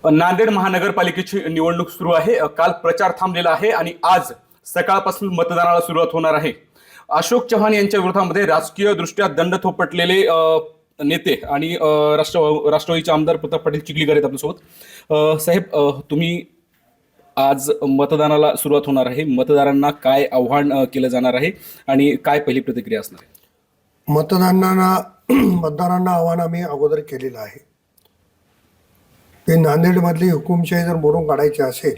नांदेड महानगरपालिकेची निवडणूक सुरू आहे। काल प्रचार थांबलेला आहे आणि आज सकाळपासून मतदानाला सुरुवात होणार आहे। अशोक चव्हाण यांच्या विरोधामध्ये राजकीय दृष्ट्या दंड थोपटलेले नेते आणि राष्ट्रवादीचे आमदार प्रताप पाटील चिखलीकर आहेत आपल्यासोबत। साहेब, तुम्ही आज मतदानाला सुरुवात होणार आहे, मतदारांना काय आव्हान केलं जाणार आहे आणि काय पहिली प्रतिक्रिया असणार आहे? मतदारांना आव्हान आम्ही अगोदर केलेलं आहे की नांदेडमधली हुकुमशाही जर मोडून काढायची असेल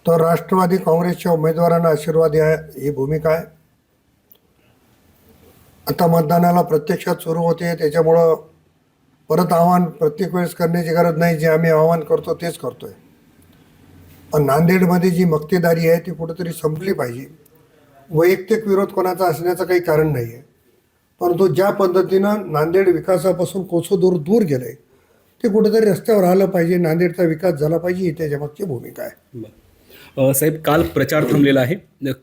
तर राष्ट्रवादी काँग्रेसच्या उमेदवारांना आशीर्वाद द्या, ही भूमिका आहे। आता मतदानाला प्रत्यक्षात सुरू होते, त्याच्यामुळं परत आव्हान प्रत्येक वेळेस करण्याची गरज नाही। जे आम्ही आव्हान करतो तेच करतोय। पण नांदेडमध्ये जी मक्तेदारी आहे ती कुठेतरी संपली पाहिजे। वैयक्तिक विरोध कोणाचा असण्याचं काही कारण नाही आहे, परंतु ज्या पद्धतीनं नांदेड विकासापासून कोसो दूर गेलंय ते कुठेतरी रस्त्यावर आलं पाहिजे, नांदेडचा विकास झाला पाहिजे, ही त्याच्या मागची भूमिका आहे। साहेब, काल प्रचार थांबलेला आहे,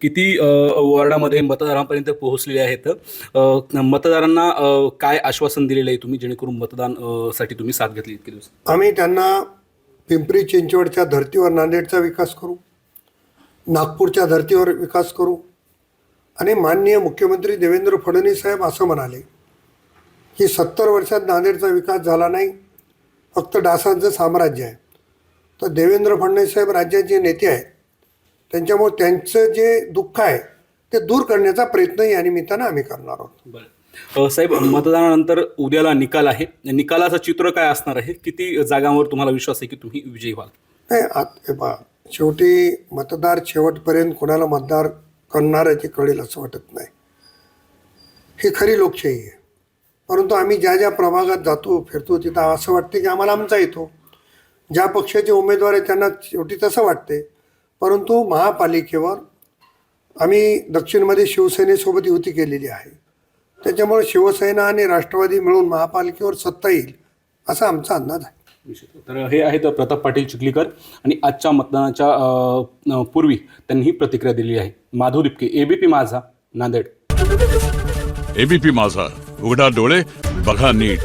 किती वॉर्डामध्ये मतदारांपर्यंत पोहोचलेले आहेत? मतदारांना काय आश्वासन दिलेलं आहे तुम्ही, जेणेकरून मतदान साठी तुम्ही साथ घेतली इतके दिवस? आम्ही त्यांना पिंपरी चिंचवडच्या धर्तीवर नांदेडचा विकास करू, नागपूरच्या धर्तीवर विकास करू आणि माननीय मुख्यमंत्री देवेंद्र फडणवीस साहेब असं म्हणाले की 70 वर्षात नांदेडचा विकास झाला नाही, फक्त डासांचं साम्राज्य आहे। तर देवेंद्र फडणवीस साहेब राज्याचे नेते आहेत, त्यांच्यामुळे त्यांचं जे दुःख आहे ते दूर करण्याचा प्रयत्नही या निमित्तानं आम्ही करणार आहोत। बरं साहेब, मतदानानंतर उद्याला निकाल आहे, निकालाचं चित्र काय असणार आहे? किती जागांवर तुम्हाला विश्वास आहे की तुम्ही विजयी व्हाल? नाही, शेवटी मतदार शेवटपर्यंत कोणाला मतदार करणाऱ्याची कळेल असं वाटत नाही। ही खरी लोकशाही आहे, परंतु आम्ही ज्या ज्या प्रभागात जातो फिरतो तिथं असं वाटते की आम्हाला आमचा येतो, ज्या पक्षाचे उमेदवार आहेत त्यांना शेवटी तसं वाटते। परंतु महापालिकेवर आम्ही दक्षिणमध्ये शिवसेनेसोबत युती केलेली आहे, त्याच्यामुळे शिवसेना आणि राष्ट्रवादी मिळून महापालिकेवर सत्ता येईल असा आमचा अंदाज आहे। तर हे आहेत प्रताप पाटील चिखलीकर आणि आजच्या मतदानाच्या पूर्वी त्यांनी ही प्रतिक्रिया दिली आहे। माधव दिपके, एबीपी माझा, नांदेड। एबीपी माझा, उघडा डोळे बघा नीट।